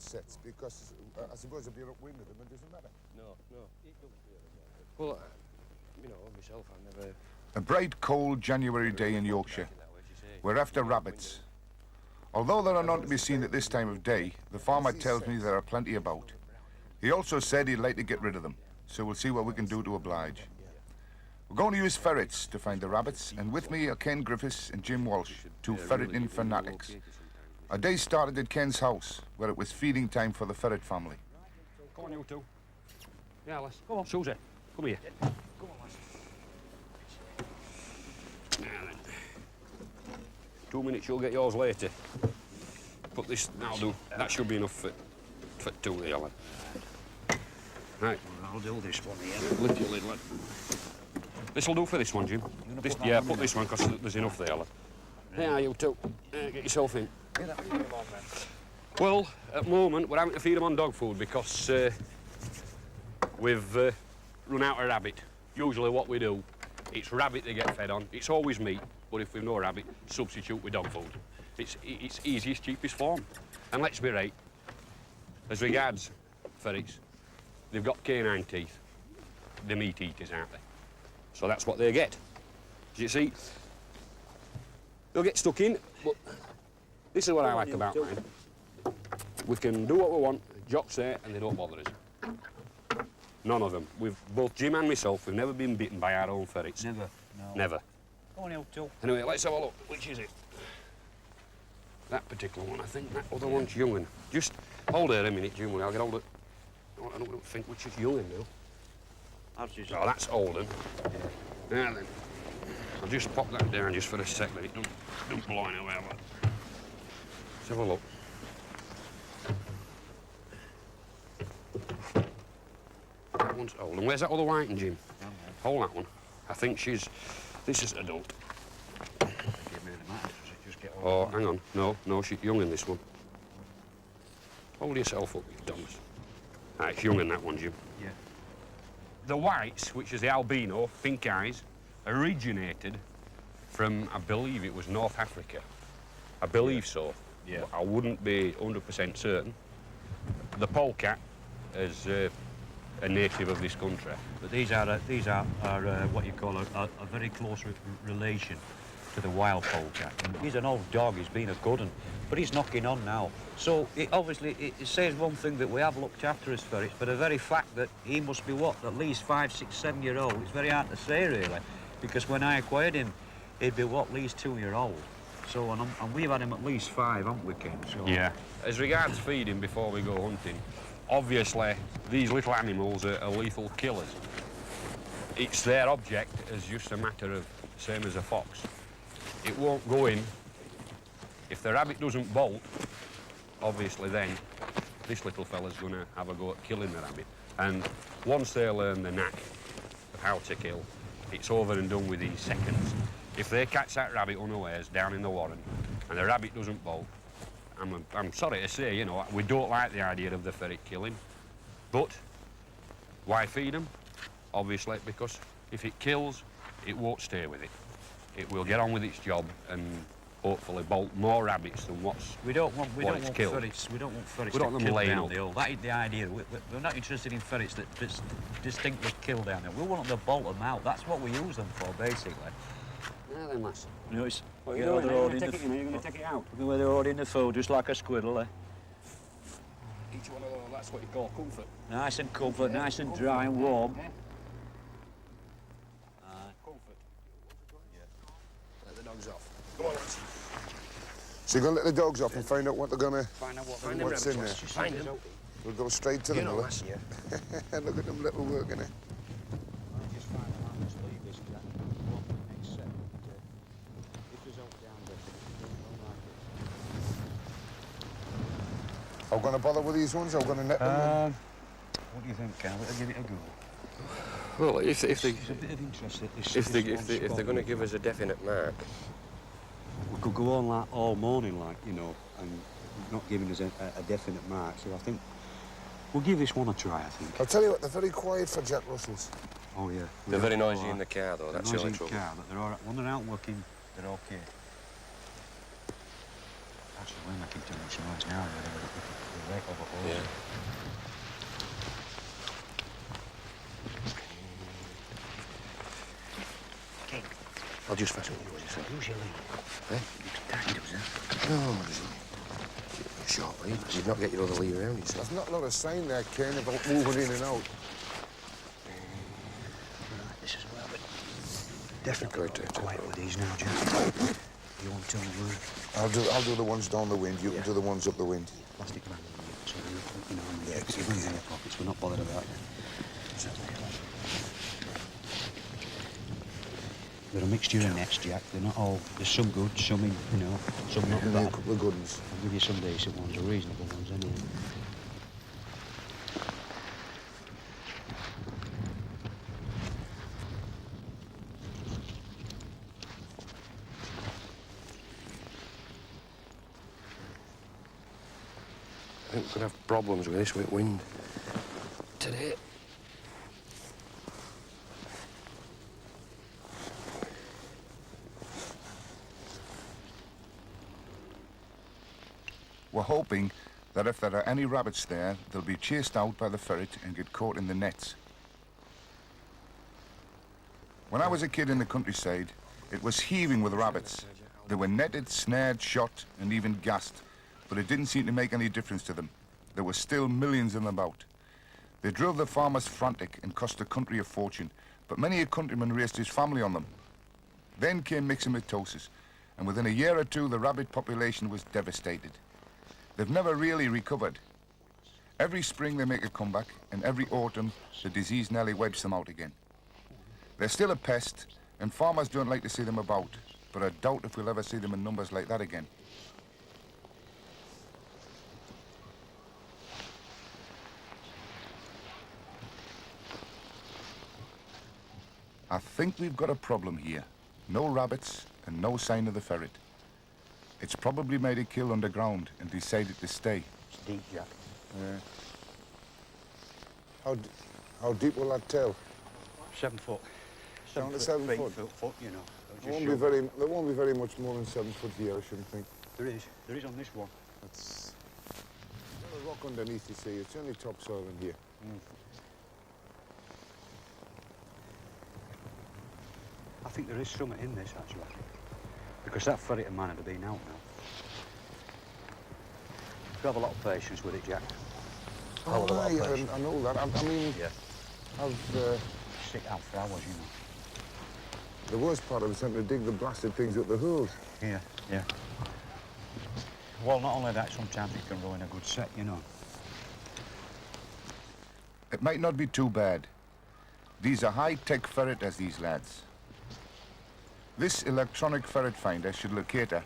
sets because I suppose if you're upwind of them, it doesn't matter. No. Well, you know, myself, I never... A bright, cold January day in Yorkshire. We're after rabbits. Although there are none to be seen at this time of day, the farmer tells me there are plenty about. He also said he'd like to get rid of them, so we'll see what we can do to oblige. We're going to use ferrets to find the rabbits, and with me are Ken Griffiths and Jim Walsh, two ferreting fanatics. Our day started at Ken's house, where it was feeding time for the ferret family. Come on, you two. Yeah, lass. Come on. Susie, come here. Come on, lass. Now then. 2 minutes, you'll get yours later. Put this, that'll do. That should be enough for two there, lad. Right. I'll do this one here. Lift your lid, lad. This'll do for this one, Jim. This, yeah, put this one, because there's enough there, lad. Yeah, you two. Get yourself in. Well, at the moment, we're having to feed them on dog food because we've run out of rabbit. Usually what we do, it's rabbit they get fed on. It's always meat, but if we've no rabbit, substitute with dog food. It's easiest, cheapest form. And let's be right, as regards ferrets, they've got canine teeth. They're meat eaters, aren't they? So that's what they get. As you see, they'll get stuck in, but this is what I like about mine. We can do what we want, Jock's there, and they don't bother us. None of them. Both Jim and myself, we've never been bitten by our own ferrets. Never? No. Never. Come on, you two. Anyway, let's have a look. Which is it? That particular one, I think. That other one's young'un. Just hold there a minute, Jim. I'll get hold of... I don't think which is young'un now. Oh, that's olden. Yeah. Now then, I'll just pop that down just for a sec, but it don't blow anywhere. Let's have a look. That one's old. And where's that other white one, Jim? Hold that one. I think she's... This is adult. Oh, hang on. No, she's young in this one. Hold yourself up, you dumbs. Right, it's young in that one, Jim. Yeah. The whites, which is the albino, pink eyes, originated from, I believe it was North Africa. I believe so. Yeah. But I wouldn't be 100% certain. The polecat is a native of this country. But these are what you call a very close relation to the wild polecat. And he's an old dog, he's been a good one, but he's knocking on now. So obviously it says one thing that we have looked after his ferrets, but the very fact that he must be what, at least 5, 6, 7 year old, it's very hard to say really, because when I acquired him, he'd be what, at least 2 year old. So and we've had him at least 5, haven't we, Ken? So, yeah. As regards feeding before we go hunting, obviously these little animals are lethal killers. It's their object as just a matter of same as a fox. It won't go in. If the rabbit doesn't bolt, obviously then this little fella's going to have a go at killing the rabbit. And once they learn the knack of how to kill, it's over and done within seconds. If they catch that rabbit unawares down in the warren and the rabbit doesn't bolt, I'm sorry to say, you know, we don't like the idea of the ferret killing. But why feed them? Obviously, because if it kills, it won't stay with it. It will get on with its job and hopefully bolt more rabbits than what's We don't want ferrets to kill down the hole. That is the idea. We're not interested in ferrets that distinctly kill down there. We want them to bolt them out. That's what we use them for, basically. Yeah, then, lass. You know, it's... What are you doing? You're going to take it out? Where they're holding the food, just like a squirrel, eh? Each one of those, that's what you call comfort. Nice and comfort, nice and dry and warm. Comfort. Yeah. Let the dogs off. Come on, lads. So you're going to let the dogs off and find out what they're going to... Find out what's in there. Find them. We'll go straight to them, will we? Yeah. Look at them little working there. Are we going to bother with these ones? Are we going to net them? What do you think, Cal? I'll give it a go. Well, if There's a bit of interest if they're going to give us a definite mark, we could go on like all morning, like, you know, and not giving us a definite mark. So I think we'll give this one a try, I think. I'll tell you what, they're very quiet for Jack Russells. Oh, yeah. They're very noisy in the car, though. That's the only trouble. Car, but they're all right. When they're out working, they're okay. Actually, we're making too much noise now. We're right over all. Yeah. King, I'll just fetch what you want, yourself. use your lead. Eh? It's tight, does it? No, it doesn't. Short lead. You'd not get your other lead around yourself. There's not a lot of sign there, Kane, about moving in and out. Right, this is well, but definitely Good, got quiet with these now, Jack. You want to I'll do the ones down the wind. You can do the ones up the wind. plastic bag in here, so you know, if it's in your pockets, we're not bothered about it. They're a mixture of nets, Jack. They're not all. There's some good, some some not And bad. a couple of good ones. I'll give you some decent ones, or reasonable ones, anyway. I think we're going to have problems with this with wind today. We're hoping that if there are any rabbits there, they'll be chased out by the ferret and get caught in the nets. When I was a kid in the countryside, it was heaving with rabbits. They were netted, snared, shot, and even gassed, but it didn't seem to make any difference to them. There were still millions of them about. They drove the farmers frantic and cost the country a fortune, but many a countryman raised his family on them. Then came myxomatosis, and within a year or two, the rabbit population was devastated. They've never really recovered. Every spring they make a comeback, and every autumn the disease nearly wipes them out again. They're still a pest, and farmers don't like to see them about, but I doubt if we'll ever see them in numbers like that again. I think we've got a problem here. No rabbits and no sign of the ferret. It's probably made a kill underground and decided to stay. It's deep, Jack. Yeah. How deep will that tell? 7 foot. Down to 7 feet, foot. foot, you know. There won't be very much more than 7 foot here, I shouldn't think. There is on this one. It's not a rock underneath, you see. It's only topsoil in here. I think there is something in this, actually. Because that ferreting man had been out now. You have a lot of patience with it, Jack. Oh, I know that. I mean, Yeah. I've... Sit out for hours, you know. The worst part of it is having to dig the blasted things up the holes. Yeah. Well, not only that, sometimes it can ruin a good set, you know. It might not be too bad. These are high-tech ferreters, these lads. This electronic ferret finder should locate her.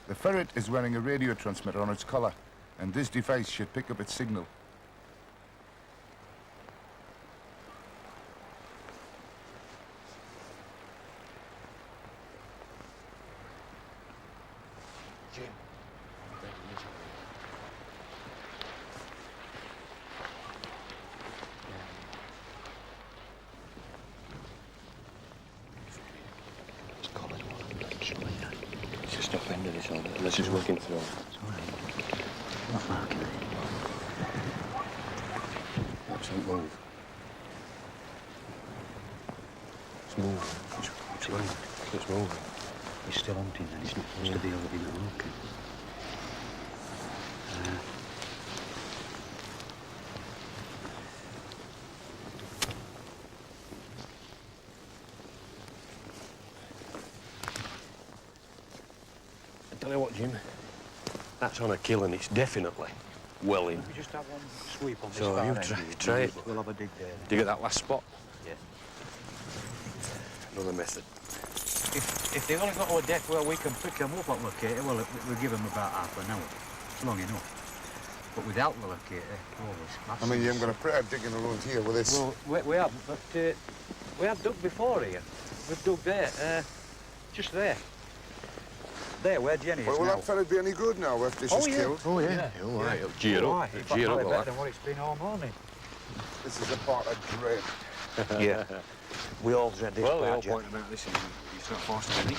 The ferret is wearing a radio transmitter on its collar, and this device should pick up its signal. Jim. It's just top end of this one, unless it's working through. Not marking it. Don't move. It's moving. It's moving. It's moving. He's still hunting then, he's not supposed to be already not looking. I tell you what, Jim. That's on a kill and it's definitely well in. We just have one sweep on this So far you end. try it. We'll have a dig there. Do you get that last spot? Yeah. Another method. If they only got to a depth where we can pick them up at locator, well, we'll give them about half an hour. It's long enough. But without the locator, I mean, you haven't got a prayer digging around here with this. Well, we haven't, but we have dug before here. We've dug there, just there. There, where Jenny is Well, will now. that ferret be any good now if this is killed? Oh, yeah. All right. It'll cheer up. In fact, Cheer up, probably all better right. than what it's been all morning. This is a part of dread. Yeah. We all dread this Well, the part, whole Jack. point about this is it's not forced to be.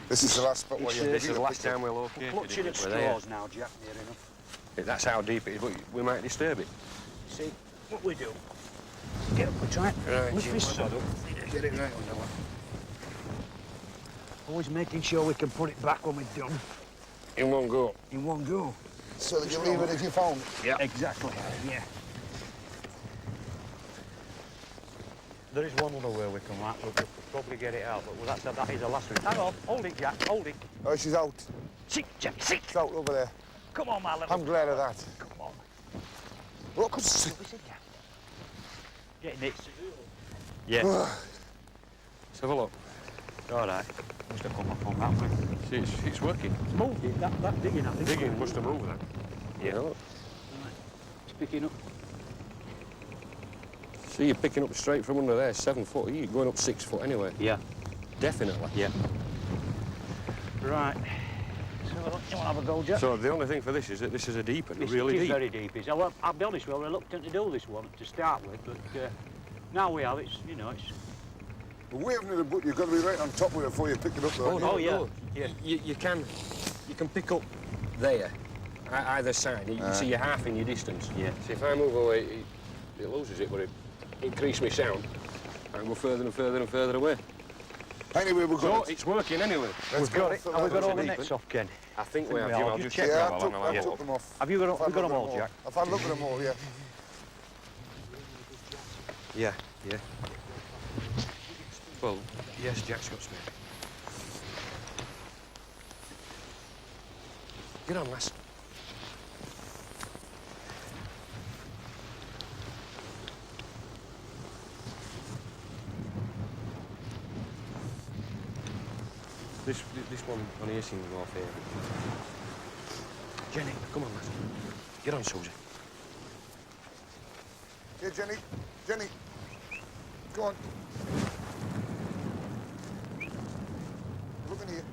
This is the last spot where It's, you This is the last time we We're located clutching it. at We're there. straws now, Jack, near enough. That's how deep it is, but we might disturb it. See, what we do, get up, we try and Right, lift Jim, this what sod up. get it right under one. Always making sure we can put it back when we're done. In one go. In one go. So that you leave it if you found it. Yeah. Exactly, yeah. There is one other way we can like, but we'll probably get it out, but that is the last one. Hang on, hold it, Jack, hold it. Oh, she's out. Sit, Jack, sit. She's out over there. Come on, my little... I'm glad of that. Come on. Look, Sit, Jack. Getting it. Yeah. Let's have a look. All right. Must have come up on that one. See, it's working. It's moved it, that digging, I think. Digging must have moved that. Yeah. Look. It's picking up. See, you're picking up straight from under there, 7 foot. You're going up 6 foot anyway. Yeah. Definitely. Yeah. Right. So, you want to have a go, Jack? So the only thing for this is that this is a deep one, It's, really it is deep. very deep. It's, I'll be honest, we were reluctant to do this one to start with, but now we have. It's, you know, it's... But we haven't had a boot. You've got to be right on top of it before you pick it up, though. Oh, yeah. Yeah. You can pick up there, either side. You can see you're half in your distance. Yeah. See, if I move away, it loses it, but it increases my sound. I can go further and further and further away. Anyway, we've So got it. it's working anyway. Let's We've got it. fill Have we that got up. all the deep, nets off, Ken? I think we have. we Jim, are. I'll Just just check check Yeah, that I while I'm took them off. Have you got I've had them a look all, at Jack? I've had a look at them all, yeah. Yeah, yeah. Well, yes, Jack's got spare. Get on, lass. This one on here seems more fair. Jenny, come on, lass. Get on, Susie. Here, Jenny. Jenny. Go on. Look in here.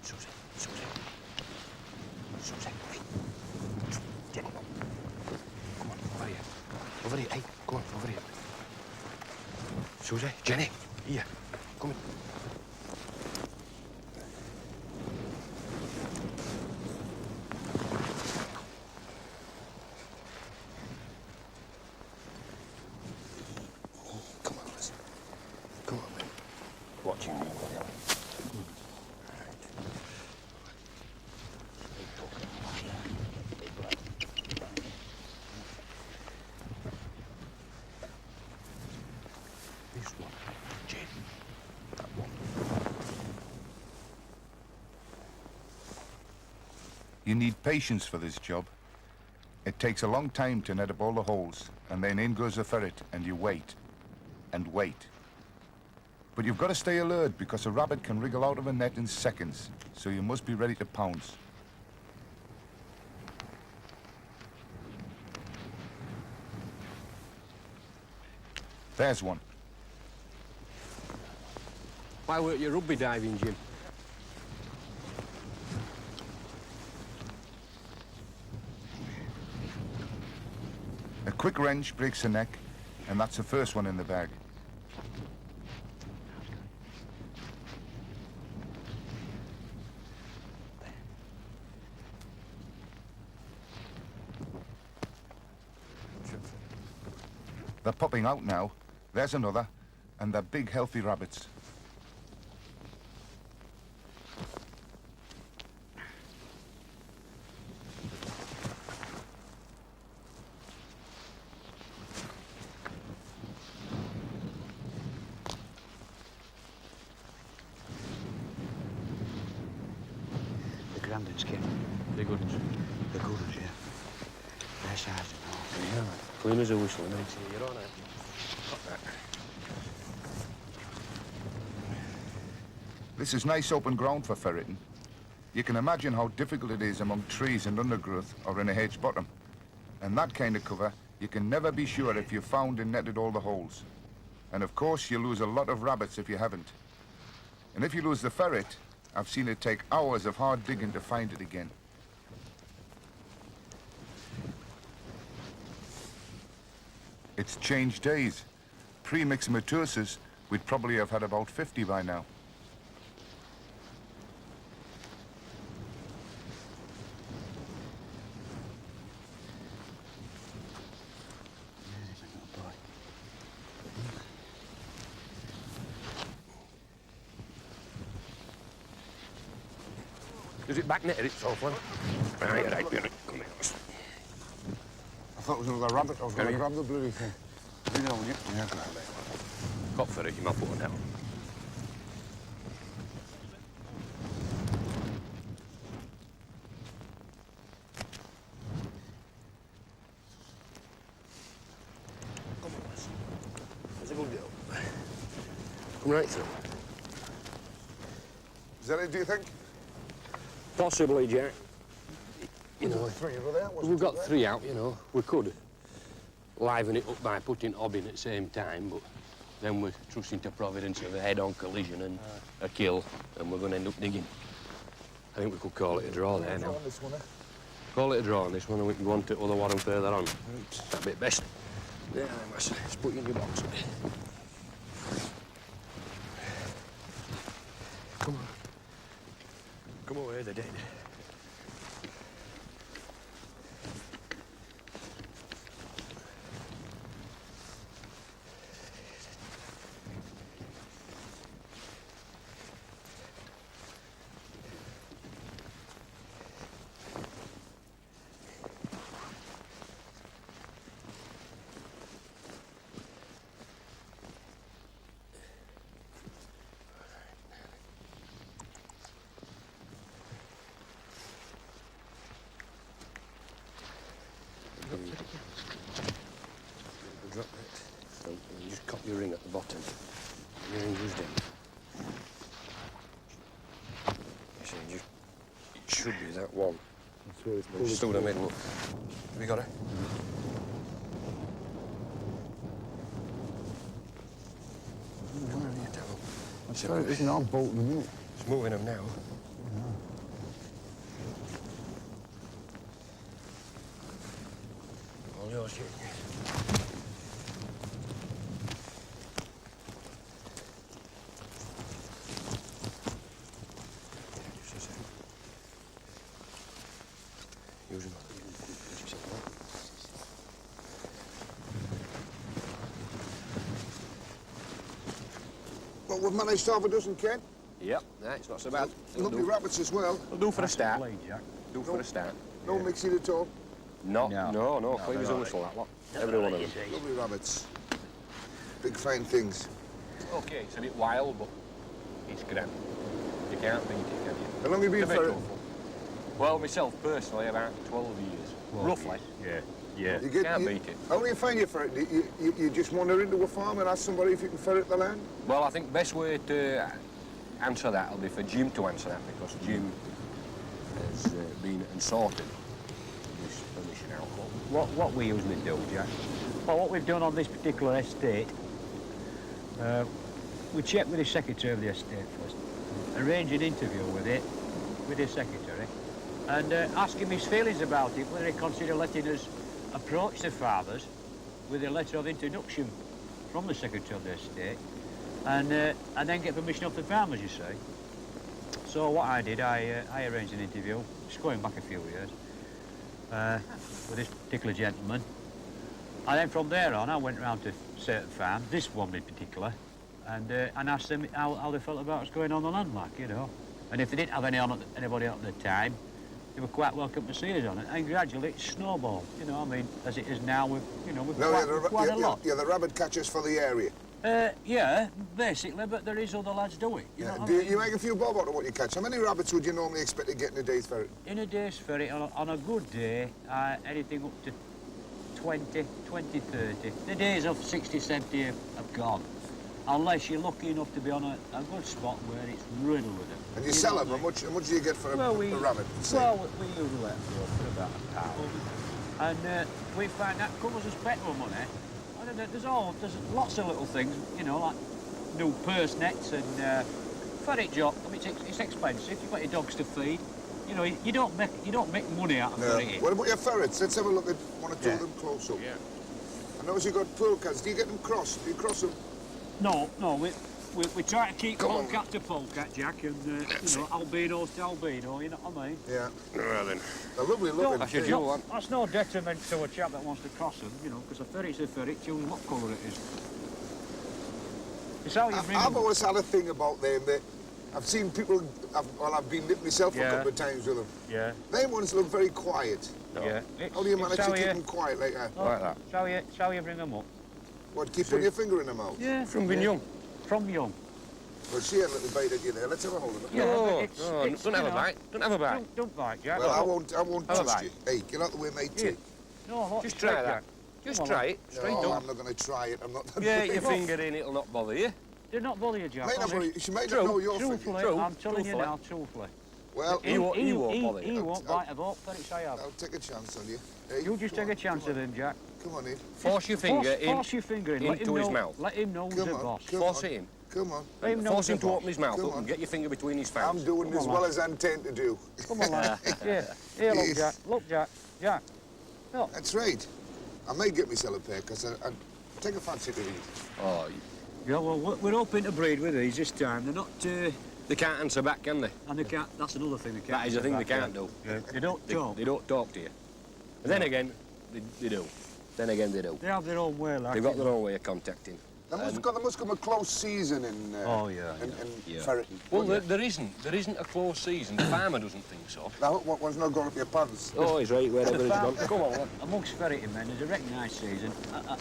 Susie, Susie. Susie, hey. Jenny. Come on, over here. Over here, hey, go on, over here. Susie, Jenny, here. Come in. Come on, listen. Come on, man. Watching me. This one, Jim. That one. You need patience for this job. It takes a long time to net up all the holes, and then in goes the ferret, and you wait, and wait. But you've got to stay alert because a rabbit can wriggle out of a net in seconds, so you must be ready to pounce. There's one. Why weren't you rugby diving, Jim? A quick wrench breaks the neck, and that's the first one in the bag. They're popping out now. There's another, and they're big, healthy rabbits. The Grandins, Ken. They're good. The good ones, yeah. Their size and all. Yeah, clean as a whistle, mate. You're on it. This is nice open ground for ferreting. You can imagine how difficult it is among trees and undergrowth or in a hedge bottom. And that kind of cover, you can never be sure if you've found and netted all the holes. And of course, you lose a lot of rabbits if you haven't. And if you lose the ferret, I've seen it take hours of hard digging to find it again. It's changed days. Pre-mixomatosis, we'd probably have had about 50 by now. Is it back netted itself, one? Right, right, come here. I thought it was another rabbit. I was going to grab the bloody thing. You know, yeah, got for it, you might put one out. Come on, lass. That's a good girl. Come right through. Is that it, do you think? Possibly, Jack. You know, Three of them, wasn't we've got there? 3 out, you know. We could liven it up by putting Hob in at the same time, but then we're trusting to Providence of a head-on collision and a kill, and we're going to end up digging. I think we could call it a draw there now. This one, eh? Call it a draw on this one, and we can go on to the other one further on. That bit best. There, Master. Let's put you in your box. Come on. Come away, they're dead. Drop it. So you just cop your ring at the bottom. Your ring goes down. You see, it should be that one. That's where it's Just through the middle. Have we got it? Come over here, Devil. It's an old bolt in a minute. It's moving them now. All yours, Jake. Just a second. Use him. Well, we've managed to have a dozen, Ken. Yep, nah, it's not so bad. Lovely rabbits as well. We'll do for a start. Jack. Do for a start. No mixing at all. No, clean as a they're whistle, that lot. Every one of them. Lovely rabbits. Big fine things. Okay, it's a bit wild, but it's grand. You can't beat it, can you? How long have you been It's a bit ferret? awful. Well, myself, personally, about 12 years. Roughly. Yeah. You Can't beat it. How do you find your ferret? You just wander into a farm and ask somebody if you can ferret the land? Well, I think the best way to answer that will be for Jim to answer that, because Jim has been and sorted this permission out. What we usually do, Jack, well, what we've done on this particular estate, we check with the secretary of the estate first, arrange an interview with the secretary, and ask him his feelings about it, whether he consider letting us approach the fathers with a letter of introduction from the secretary of the estate, and then get permission off the farmers, you see. So what I did, I arranged an interview, just going back a few years, with this particular gentleman. And then from there on, I went round to certain farms, this one in particular, and asked them how they felt about what's going on the land, like, you know. And if they didn't have anybody on at the time, they were quite welcome to see us on it. And gradually it snowballed, you know, I mean, as it is now, we've quite a lot. You're the rabbit catchers for the area. Yeah, basically, but there is other lads do it. You know what I Do mean? you make a few bob out of what you catch? How many rabbits would you normally expect to get in a day's ferret? In a day's ferret, on a good day, anything up to 20, 30. The days of 60, 70 have gone. Unless you're lucky enough to be on a good spot where it's riddled with them. And you sell them? How much do you get for a rabbit? Well, we usually let them go for about £1. And we find that covers us petrol money. I don't know, there's lots of little things, you know, like new purse nets and ferret job. I mean, it's expensive. You've got your dogs to feed. You know, you don't make money out of ferreting. What about your ferrets? Let's have a look at one or two of them close up. Yeah. I Notice you got polecats. Do you get them crossed? Do you cross them? No, we try to keep Come on. polecat to polecat, Jack, and albinos to albino. You know what I mean? Yeah. Well then. They're lovely looking. That's your thing. dual one. That's no detriment to a chap that wants to cross them, you know, because a ferret's a ferret, choose what colour it is. It's how you bring I've them. always had a thing about them that I've seen people, I've been nipped myself a Yeah. couple of times with them. Yeah, Them ones look very quiet. yeah. How do you manage it's to how keep you- them quiet like that? Like that. It's how you bring them up. What, keep putting your finger in their mouth? Yeah. From being young. From young. Well, she had a little bite at you there. Let's have a hold of it. Yeah, but No, it's- no, it's, don't have you a know, bite. Don't have a bite. Don't bite, Jack. Well, I won't Have a trust bite. you. Hey, get out the way, mate. Here. No, look, Just straight, try that. Jack. Just Come on, try it. Straight No, up. I'm not going to try it. I'm not. Get your finger in, it'll not bother you. They're not bother you, Jack. Might not honest. worry- she might True. not know your finger. Truthfully, True. I'm telling you Truthfully. now, truthfully. Well, He won't bother you. He won't bite a boat, ferrets I have. I'll take a chance on you. Hey, You just come take a on, chance come of him, Jack. Come on in. Force your finger in. Force your finger in. Let into him his know, mouth. Let him know who's Come the on, boss. come Force on. it in. Come on. Let him know Force who's him the to boss. open his mouth Come up on. and get your finger between his I'm fangs. doing as on, well lad. as I intend to do. Come on, lad. Yeah. Here, look, Yes. Jack. Look, Jack. Jack. Look. That's right. I may get myself a pair because I take a fancy to these. Oh, Yeah, well, we're hoping to breed with these this time. They're not, they can't answer back, can they? and they can't, that's another thing they can't. That is a thing they back, can't yeah. do. Yeah. They don't talk. They don't talk to you. And then again, they do. Then again, they do. They have their own way, like. They've got their own way of contacting. There must come a close season in, Oh, yeah, yeah. ferreting. Well, there isn't a close season. The farmer doesn't think so. Now, what one's not going up your pants? Oh, he's right wherever The he's farm- gone. Come on, lad. Amongst ferreting men, there's a recognised season,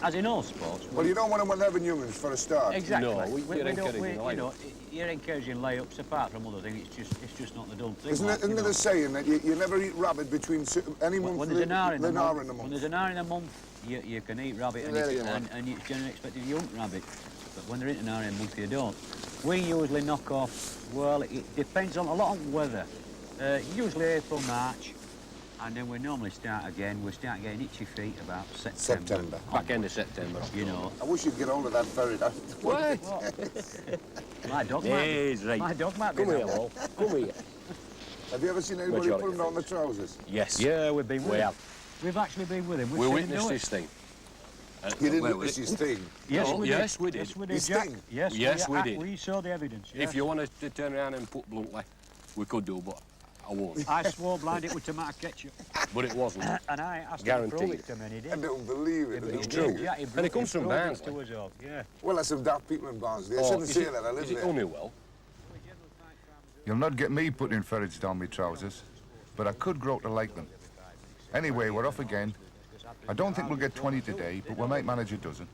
as in all sports. Well, you don't want them when they're having youngins for a start. Exactly. No, you're encouraging you know, you're encouraging layups apart from other things. It's just not the done thing. Isn't like, it a saying that you never eat rabbit between any month when there's an hour in the than hour month, in a when month? there's an hour in a month, you can eat rabbit and, There you are. and it's generally expected you hunt rabbit. But when they're in an hour in a month, you don't. We usually knock off, well, it depends on a lot of weather. Usually April, March, and then we normally start again. We start getting itchy feet about September. Back end of September. You know, I wish you'd get hold of that ferret. my dog Yeah, might he's right. My dog might be Come here, that way. Lol. Come here. Have you ever seen anybody Majority put them down the of trousers? Yes. Yeah, we've been with We him. have. We've actually been with him. We've We seen him witnessed do it. this thing. You didn't where witness was his thing. Yes, No, we yes, did. we did. Yes, we did, His Jack. thing? Yes, Yes, we did. We saw the evidence. If Yes. you wanted to turn around and put bluntly, we could do, but I won't. I swore blind it with tomato ketchup, But it wasn't. and I asked him to prove Guaranteed. it to me, and he I did. don't believe it. It's true. Yeah, And it comes from proved it Barnsley. to us all. Yeah. Well, there's some daft people in Barnsley. I Oh, shouldn't is say it- that. I live Is it there. Honeywell? You'll not get me putting ferrets down my trousers, but I could grow to like them. Anyway, we're off again. I don't think we'll get 20 today, but we might manage a dozen.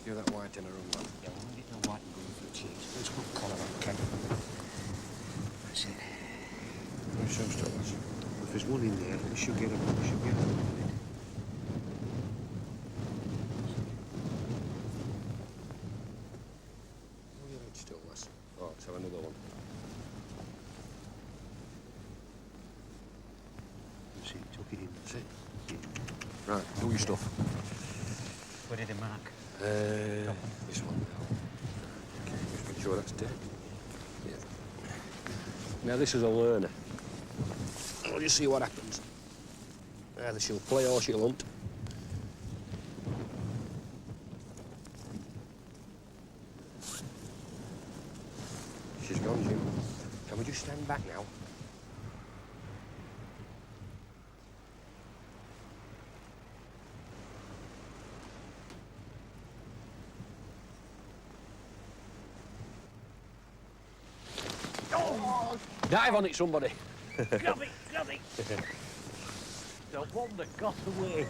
Give that white in a room, man. Yeah, we'll get the white and green for the cheese. Let's put colour on, Ken. That's it. If there's one in there, we should get them. We should get them. Still less. Oh, let's have another one. See, tuck it in. That's it. Right, do your stuff. Where did it mark? This one. Okay, just make sure that's dead. Yeah. Now this is a learner. We'll just see what happens. Either she'll play or she'll hunt. She's gone, Jim. Can we just stand back now? Dive on it, somebody. Grab it, grab it! The one that got away.